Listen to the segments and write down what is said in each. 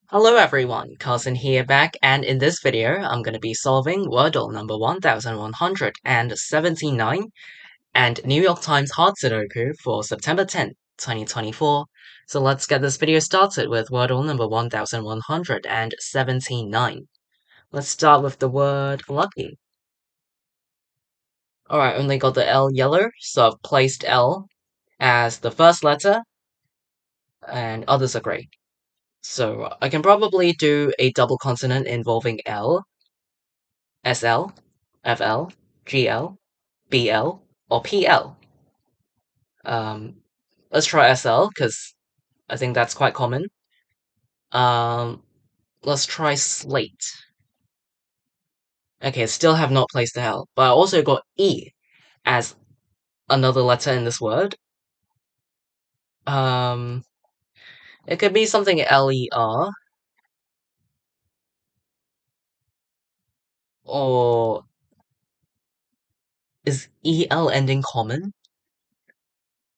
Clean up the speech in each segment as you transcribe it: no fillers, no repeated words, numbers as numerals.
Hello everyone, Cousin here back, and in this video I'm going to be solving Wordle number 1179 and New York Times Hard Sudoku for September 10th, 2024. So let's get this video started with Wordle number 1179. Let's start with the word lucky. Alright, only got the L yellow, so I've placed L as the first letter, and others are grey. So I can probably do a double consonant involving L, SL, FL, GL, BL, or PL. Let's try SL, because I think that's quite common. Um, let's try slate. Okay, still have not placed the L, but I also got E as another letter in this word. Um, it could be something LER, or is EL ending common?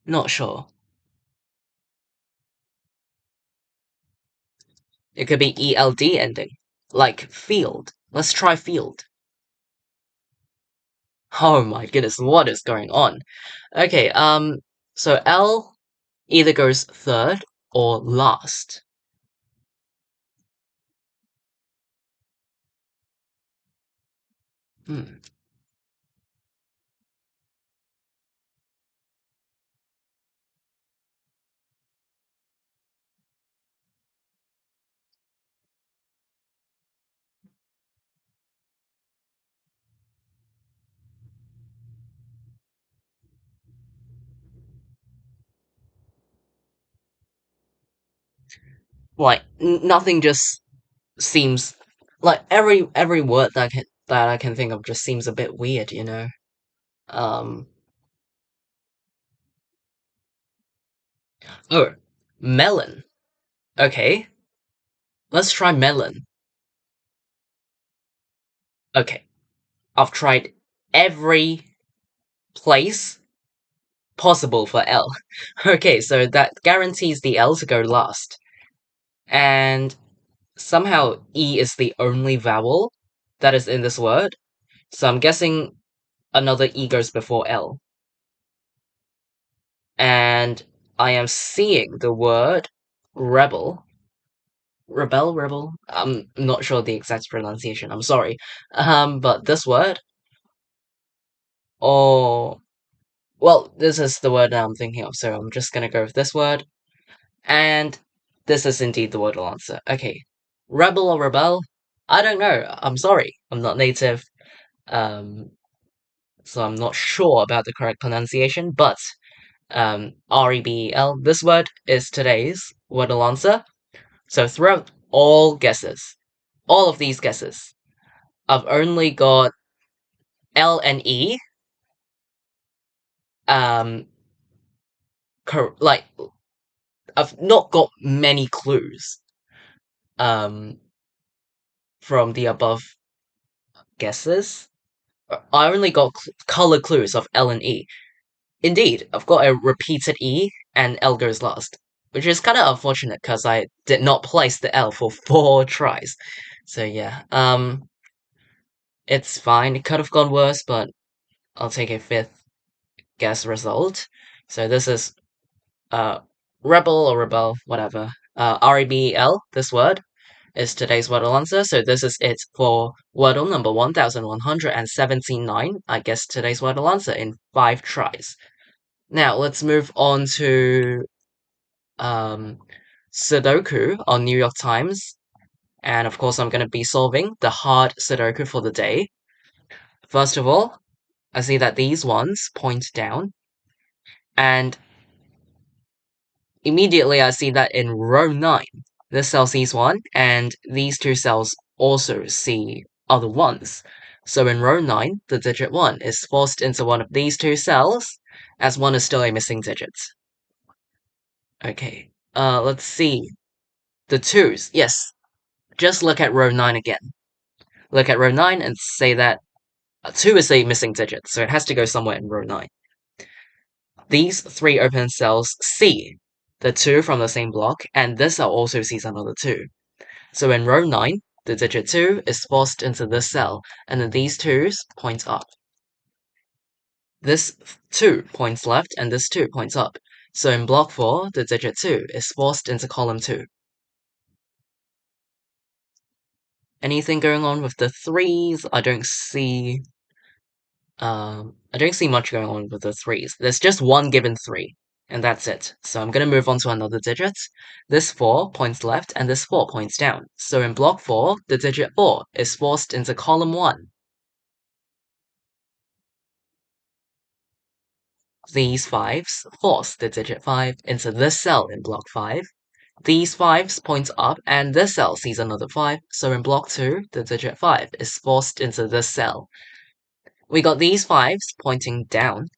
Not sure. It could be ELD ending, like field. Let's try field. Oh my goodness, what is going on? Okay, so L either goes third or last. Hmm. Like nothing just seems like every word that I can think of just seems a bit weird, you know. Um. Oh, melon. Okay, let's try melon. Okay, I've tried every place possible for L. Okay, so that guarantees the L to go last. And somehow E is the only vowel that is in this word, so I'm guessing another E goes before L. And I am seeing the word rebel. Rebel? I'm not sure the exact pronunciation, I'm sorry. But this word, or, well, this is the word that I'm thinking of, so I'm just gonna go with this word. And this is indeed the wordle answer. Okay, rebel or rebel? I don't know. I'm sorry. I'm not native. Um, so I'm not sure about the correct pronunciation, but REBEL, this word is today's wordle answer. So throughout all of these guesses, I've only got L and E. Um, like I've not got many clues. Um, from the above guesses, I only got color clues of L and E. Indeed, I've got a repeated E and L goes last, which is kind of unfortunate because I did not place the L for 4 tries. So yeah, it's fine. It could have gone worse, but I'll take a fifth guess result. So this is rebel or rebel, whatever. REBEL, this word, is today's Wordle answer. So this is it for Wordle number 1179. I guess today's Wordle answer in 5 tries. Now let's move on to um, Sudoku on New York Times. And of course, I'm going to be solving the hard Sudoku for the day. First of all, I see that these ones point down. And immediately I see that in row 9, this cell sees 1, and these 2 cells also see other ones. So in row 9, the digit 1 is forced into one of these 2 cells, as 1 is still a missing digit. Okay, let's see. The 2s, yes, just look at row 9 again. Look at row 9 and say that 2 is a missing digit, so it has to go somewhere in row 9. These 3 open cells see the 2 from the same block, and this cell also sees another 2. So in row 9, the digit 2 is forced into this cell, and then these 2's point up. This 2 points left, and this 2 points up. So in block 4, the digit 2 is forced into column 2. Anything going on with the 3's? I don't see much going on with the 3's. There's just one given 3, and that's it. So I'm going to move on to another digit. This 4 points left, and this 4 points down. So in block 4, the digit 4 is forced into column 1. These 5's force the digit 5 into this cell in block 5. These 5's point up, and this cell sees another 5, so in block 2, the digit 5 is forced into this cell. We got these 5's pointing down.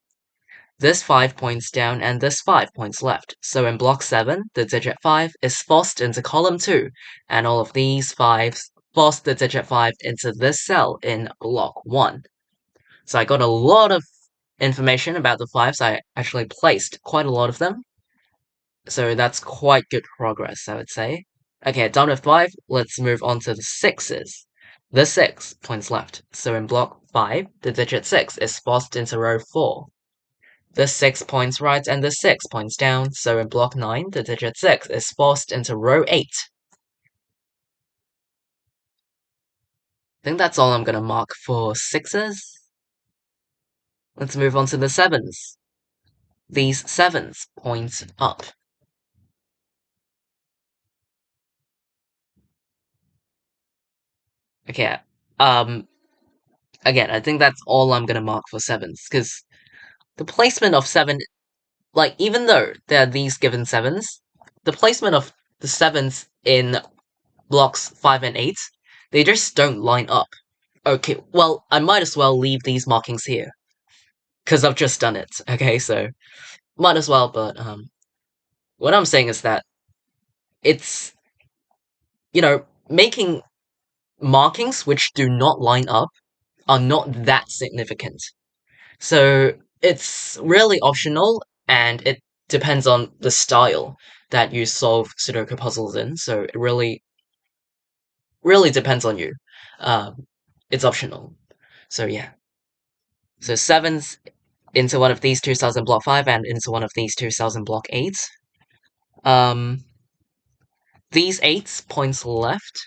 This 5 points down, and this 5 points left. So in block 7, the digit 5 is forced into column 2, and all of these 5's force the digit 5 into this cell in block 1. So I got a lot of information about the 5's. I actually placed quite a lot of them. So that's quite good progress, I would say. Okay, done with 5, let's move on to the 6's. The 6 points left, so in block 5, the digit 6 is forced into row 4. The 6 points right and the 6 points down, so in block 9, the digit 6 is forced into row 8. I think that's all I'm gonna mark for 6's. Let's move on to the 7's. These 7's point up. Okay, again, I think that's all I'm gonna mark for 7's, because the placement of 7, like, even though there are these given 7's, the placement of the 7's in blocks 5 and 8, they just don't line up. Okay, well, I might as well leave these markings here, because I've just done it, okay, so might as well, but, what I'm saying is that it's, making markings which do not line up are not that significant. So it's really optional, and it depends on the style that you solve Sudoku puzzles in, so it really, really depends on you. It's optional. So yeah. So 7's into one of these two cells in block 5 and into one of these two cells in block 8. These 8's points left.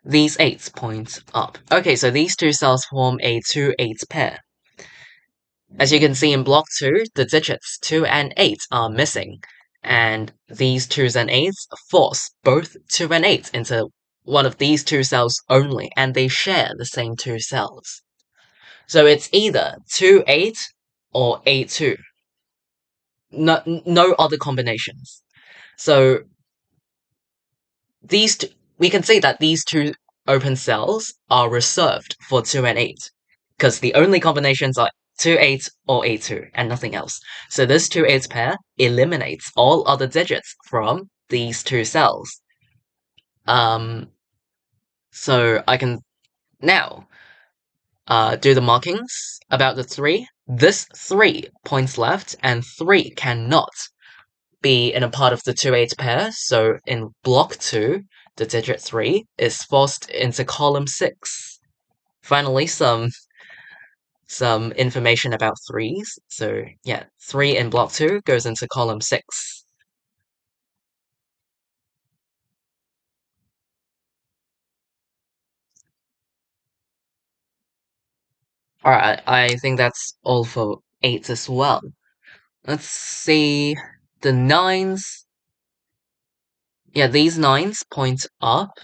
These 8's points up. Okay, so these two cells form a 2-8 pair. As you can see in block 2, the digits 2 and 8 are missing, and these 2's and 8's force both 2 and 8 into one of these two cells only, and they share the same two cells. So it's either 2-8 or 8-2. No other combinations. So we can say that these two open cells are reserved for 2 and 8, because the only combinations are 2-8 or 8-2, and nothing else. So this 2-8 pair eliminates all other digits from these two cells. So I can now do the markings about the 3. This 3 points left, and 3 cannot be in a part of the 2-8 pair, so in block 2, the digit 3 is forced into column 6. Finally, some information about 3's. So yeah, 3 in block 2 goes into column 6. Alright, I think that's all for 8 as well. Let's see the 9's. Yeah, these 9's point up.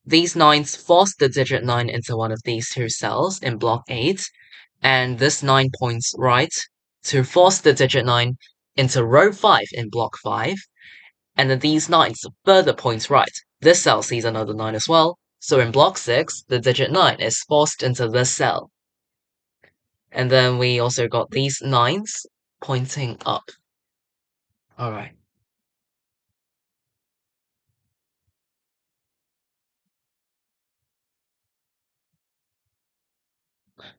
These 9's force the digit 9 into one of these two cells in block 8, and this 9 points right to force the digit 9 into row 5 in block 5, and then these 9's further points right. This cell sees another 9 as well, so in block 6, the digit 9 is forced into this cell. And then we also got these 9's pointing up. Alright.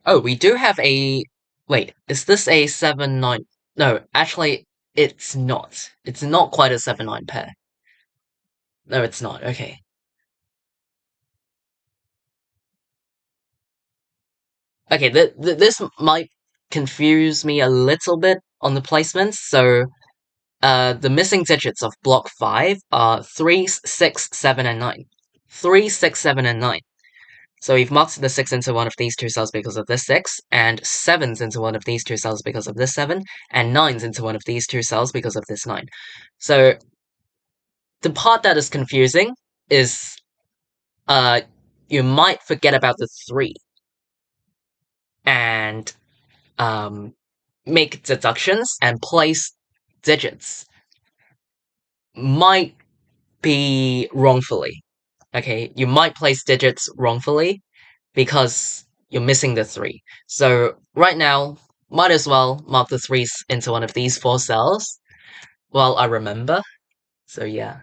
Oh, we do have a... Wait, is this a 7-9? No, actually, it's not. It's not quite a 7-9 pair. No, it's not. Okay. Okay, this might confuse me a little bit on the placements. So, the missing digits of block 5 are 3, 6, 7, and 9. 3, 6, 7, and 9. So you've marked the 6 into one of these two cells because of this 6, and 7's into one of these two cells because of this 7, and 9's into one of these two cells because of this 9. So the part that is confusing is uh, you might forget about the 3 and make deductions and place digits. Might be wrongfully. Okay, you might place digits wrongfully because you're missing the 3. So right now, might as well mark the 3's into one of these 4 cells while I remember. So yeah.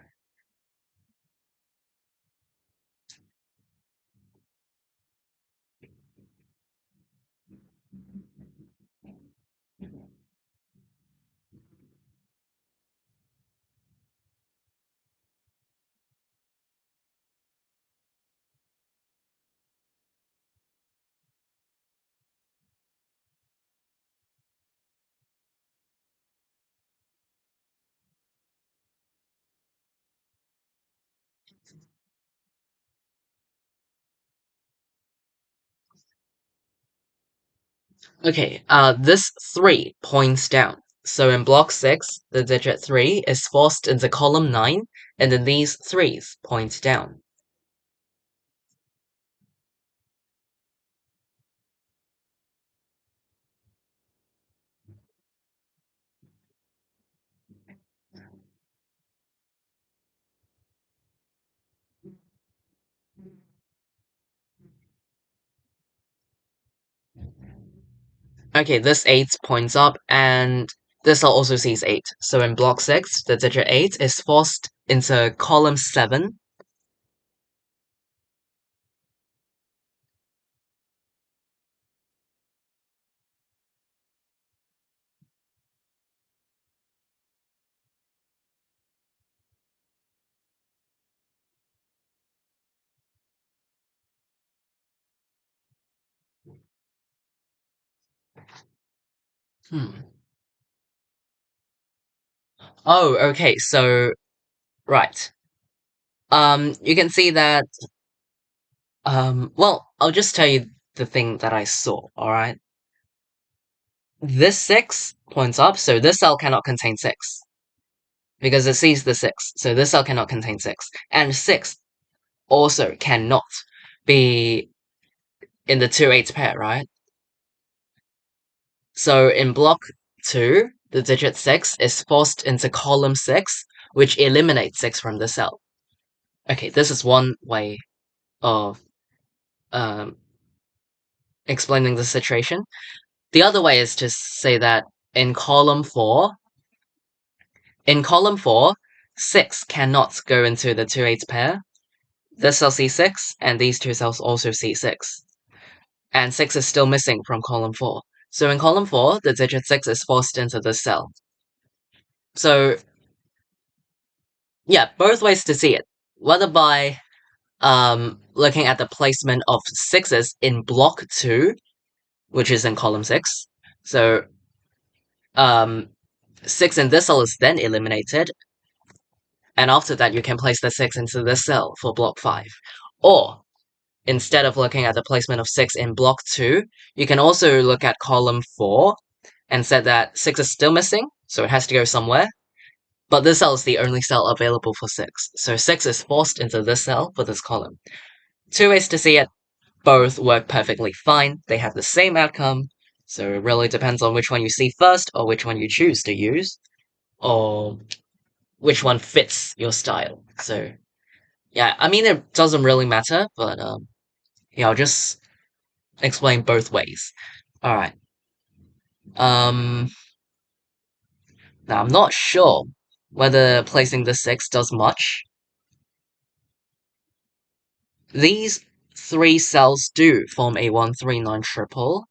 Okay, this 3 points down. So in block 6, the digit 3 is forced into column 9, and then these 3's point down. Okay, this 8 points up, and this cell also sees 8. So in block 6, the digit 8 is forced into column 7. Hmm. Oh, okay, so, right. You can see that, well, I'll just tell you the thing that I saw, alright? This 6 points up, so this cell cannot contain 6. Because it sees the 6, so this cell cannot contain 6. And 6 also cannot be in the 2-8 pair, right? So in block 2, the digit 6 is forced into column 6, which eliminates 6 from the cell. Okay, this is one way of um, explaining the situation. The other way is to say that in column 4, in column 4, 6 cannot go into the 2-8 pair. This cell C6, and these two cells also C6. And 6 is still missing from column 4. So in column 4, the digit 6 is forced into this cell. So, yeah, both ways to see it. Whether by looking at the placement of 6's in block 2, which is in column 6. So, um, 6 in this cell is then eliminated, and after that you can place the 6 into this cell for block 5. Or, instead of looking at the placement of 6 in block 2, you can also look at column 4 and said that 6 is still missing, so it has to go somewhere. But this cell is the only cell available for 6, so 6 is forced into this cell for this column. Two ways to see it, both work perfectly fine, they have the same outcome, so it really depends on which one you see first, or which one you choose to use, or which one fits your style. So, yeah, I mean, it doesn't really matter, but, yeah, I'll just explain both ways. Alright. Um, Now I'm not sure whether placing the 6 does much. These 3 cells do form a 139 triple.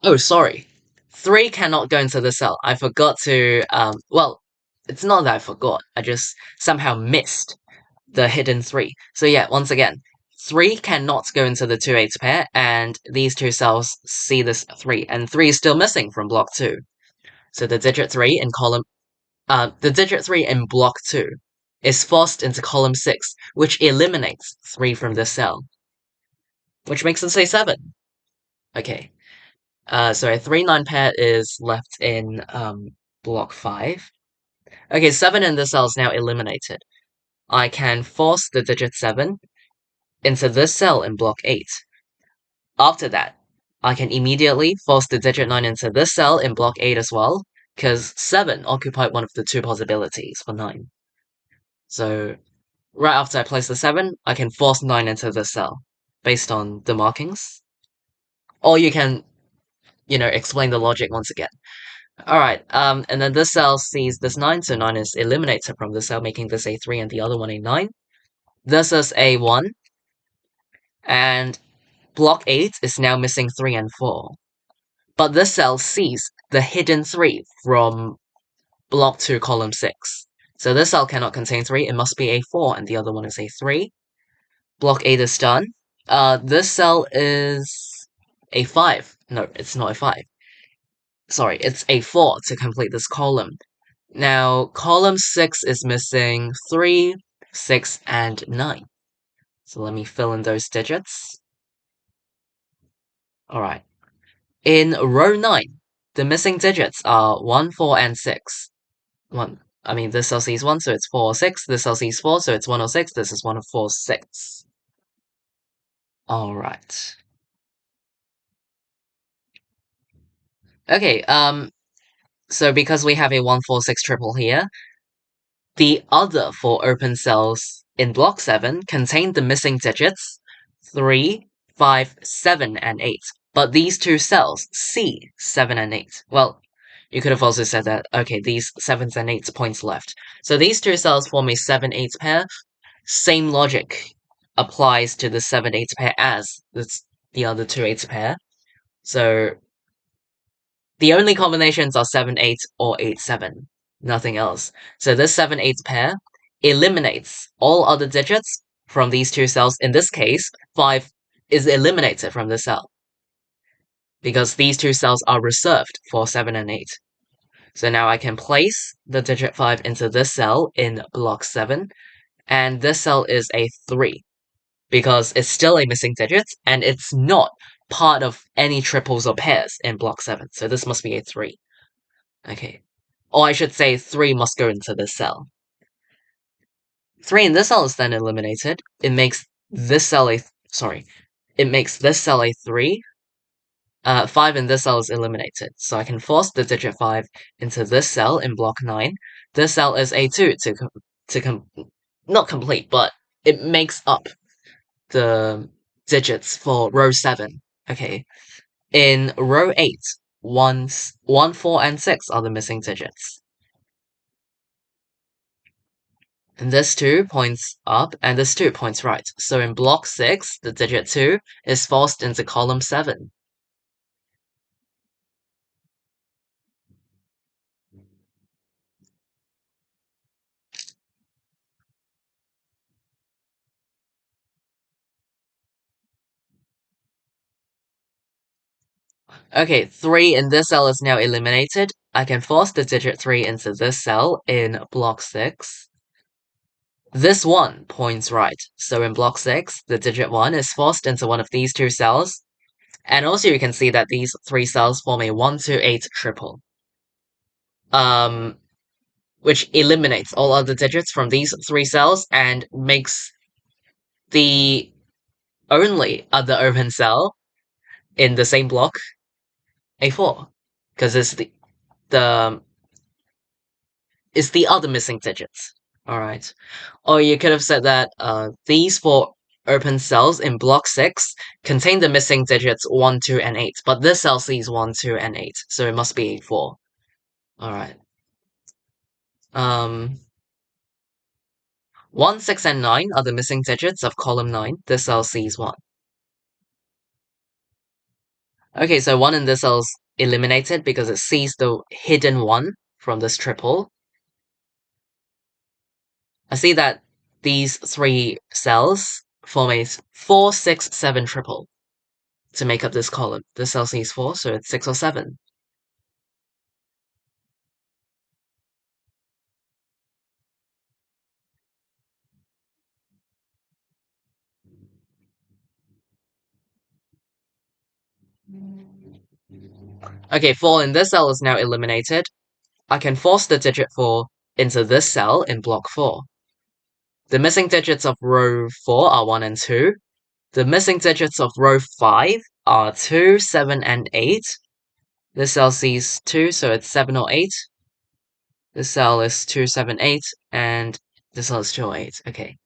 Oh, sorry. 3 cannot go into the cell. I forgot to, well, it's not that I forgot. I just somehow missed the hidden 3. So yeah, once again, 3 cannot go into the 2 8 pair, and these two cells see this 3, and 3 is still missing from block 2. So the digit 3 in block 2 is forced into column 6, which eliminates 3 from this cell, which makes us say 7. Okay. So a 3 9 pair is left in block 5. Okay, 7 in this cell is now eliminated. I can force the digit 7 into this cell in block 8. After that, I can immediately force the digit 9 into this cell in block 8 as well, because 7 occupied one of the two possibilities for 9. So right after I place the 7, I can force 9 into this cell, based on the markings. Or you can, explain the logic once again. Alright, and then this cell sees this 9, so 9 is eliminated from the cell, making this a 3 and the other one a 9. This is a 1, and block 8 is now missing 3 and 4. But this cell sees the hidden 3 from block 2, column 6. So this cell cannot contain 3, it must be a 4, and the other one is a 3. Block 8 is done. This cell is a 5. No, it's not a 5. Sorry, it's a 4 to complete this column. Now, column 6 is missing 3, 6, and 9. So let me fill in those digits. Alright. In row 9, the missing digits are 1, 4, and 6. This cell sees 1, so it's 4 or 6. This cell sees 4, so it's 1 or 6. This is 1 or 4, 6. Alright. Okay, so because we have a 1, 4, 6 triple here, the other 4 open cells in block 7 contain the missing digits 3, 5, 7, and 8. But these two cells see 7 and 8. Well, you could have also said that, okay, these 7s and 8s points left. So these two cells form a 7 8 pair. Same logic applies to the 7 8 pair as the other two 8 pair. So the only combinations are 7 8 or 8 7. Nothing else. So this 7 8 pair eliminates all other digits from these two cells. In this case, 5 is eliminated from the cell, because these two cells are reserved for 7 and 8. So now I can place the digit 5 into this cell in block 7, and this cell is a 3, because it's still a missing digit, and it's not part of any triples or pairs in block 7, so this must be a 3. Okay. Or I should say 3 must go into this cell. 3 in this cell is then eliminated. It makes this cell it makes this cell a 3. 5 in this cell is eliminated, so I can force the digit 5 into this cell in block 9. This cell is a 2 not complete, but it makes up the digits for row 7. Okay. In row 8, 1, 4, and 6 are the missing digits. And this 2 points up, and this 2 points right. So in block 6, the digit 2 is forced into column 7. Okay, 3 in this cell is now eliminated. I can force the digit 3 into this cell in block 6. This 1 points right. So in block 6, the digit 1 is forced into one of these two cells. And also you can see that these 3 cells form a 1, 2, 8 triple. Which eliminates all other digits from these 3 cells and makes the only other open cell in the same block a 4. Because the it's the other missing digits. Alright. Or you could have said that these 4 open cells in block 6 contain the missing digits 1, 2, and 8, but this cell sees 1, 2, and 8, so it must be a 4. Alright. 1, 6, and 9 are the missing digits of column 9. This cell sees 1. Okay, so 1 in this cell is eliminated because it sees the hidden 1 from this triple. I see that these 3 cells form a 4, 6, 7 triple to make up this column. This cell sees 4, so it's 6 or 7. Okay, 4 in this cell is now eliminated. I can force the digit 4 into this cell in block 4. The missing digits of row 4 are 1 and 2. The missing digits of row 5 are 2, 7, and 8. This cell sees 2, so it's 7 or 8. This cell is 2, 7, 8, and this cell is 2 or 8. Okay.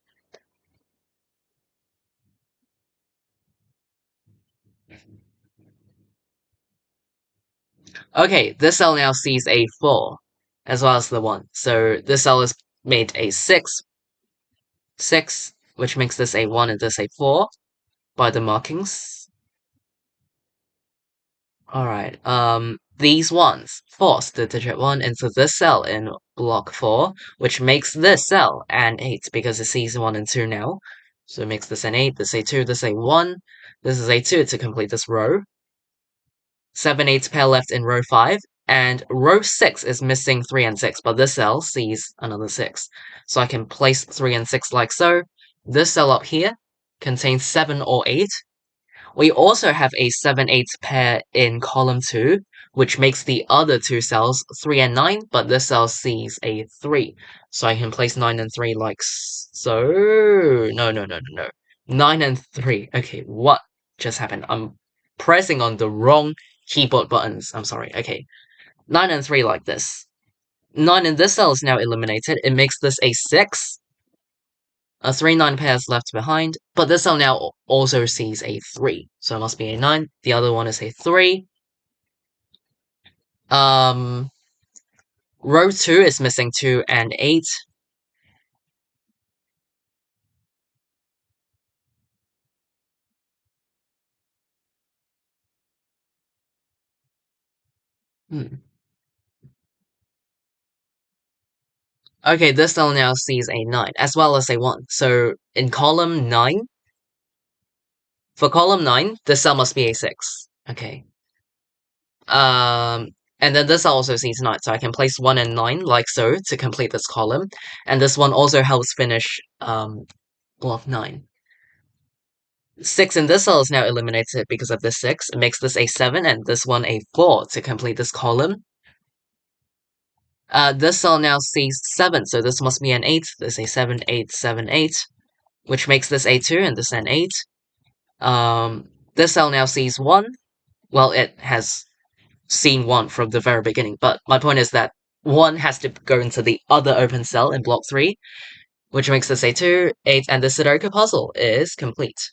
Okay, this cell now sees a 4, as well as the 1. So this cell is made a 6, 6, which makes this a 1 and this a 4 by the markings. Alright, these ones force the digit 1 into this cell in block 4, which makes this cell an 8 because it sees 1 and 2 now. So it makes this an 8, this a 2, this a 1, this is a 2 to complete this row. 7, 8 pair left in row 5, and row 6 is missing 3 and 6, but this cell sees another 6. So I can place 3 and 6 like so. This cell up here contains 7 or 8. We also have a 7-8 pair in column 2, which makes the other two cells 3 and 9, but this cell sees a 3. So I can place 9 and 3 like so. No, no, no, no, no. 9 and 3. Okay, what just happened? I'm pressing on the wrong keyboard buttons. I'm sorry. Okay. 9 and 3 like this. 9 in this cell is now eliminated. It makes this a 6. A 3-9 pair is left behind, but this cell now also sees a 3, so it must be a 9. The other one is a 3. Um, row 2 is missing 2 and 8. Hmm. Okay, this cell now sees a 9, as well as a 1. So in column 9, for column 9, this cell must be a 6. Okay. Um, and then this cell also sees 9, so I can place 1 and 9 like so to complete this column. And this one also helps finish block 9. 6 in this cell is now eliminated because of this 6. It makes this a 7 and this one a 4 to complete this column. This cell now sees 7, so this must be an 8. This is a 7, 8, 7, 8, which makes this a 2 and this an 8. This cell now sees 1. Well, it has seen 1 from the very beginning, but my point is that 1 has to go into the other open cell in block 3, which makes this a 2, 8, and the Sudoku puzzle is complete.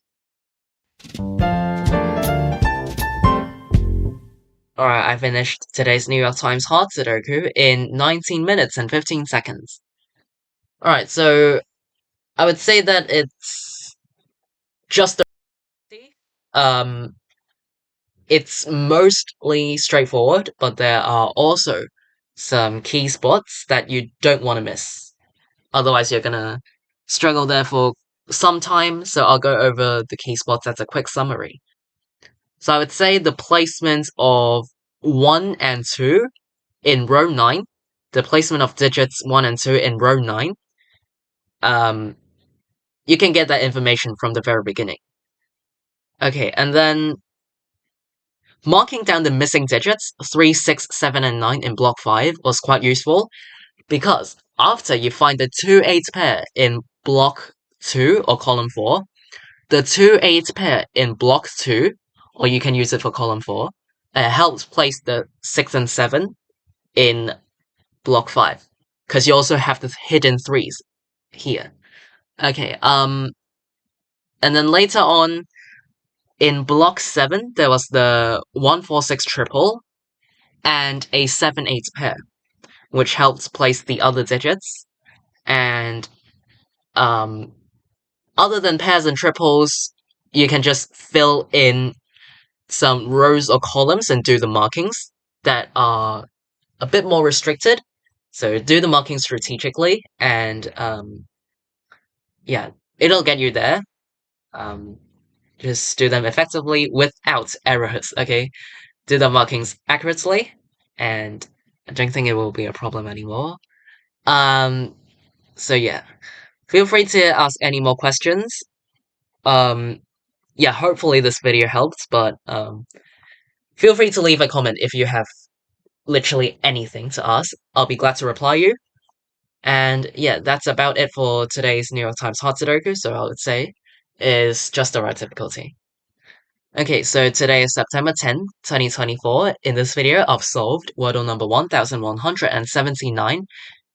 Alright, I finished today's New York Times Hard Sudoku in 19 minutes and 15 seconds. Alright, so I would say that it's just it's mostly straightforward, but there are also some key spots that you don't want to miss. Otherwise, you're gonna struggle there for some time, so I'll go over the key spots as a quick summary. So I would say the placement of 1 and 2 in row 9, the placement of digits 1 and 2 in row 9, you can get that information from the very beginning. Okay, and then marking down the missing digits 3, 6, 7, and 9 in block 5 was quite useful because after you find the 2-8 pair in block 2 or column 4, the 2-8 pair in block 2, or you can use it for column 4, helps place the 6 and 7 in block 5 because you also have the hidden 3s here. Okay, and then later on in block 7, there was the 1-4-6 triple and a 7-8 pair, which helps place the other digits. And other than pairs and triples, you can just fill in some rows or columns and do the markings that are a bit more restricted. So do the markings strategically, and yeah, it'll get you there. Um, just do them effectively without errors. Okay, do the markings accurately, and I don't think it will be a problem anymore. Um, so yeah, feel free to ask any more questions. Um, yeah, hopefully this video helped, but feel free to leave a comment if you have literally anything to ask. I'll be glad to reply you. And yeah, that's about it for today's New York Times Hot Sudoku, so I would say is just the right difficulty. Okay, so today is September 10th, 2024. In this video, I've solved Wordle number 1179,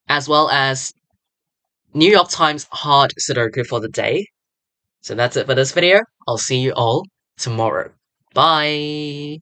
as well as New York Times Hard Sudoku for the day. So that's it for this video. I'll see you all tomorrow. Bye!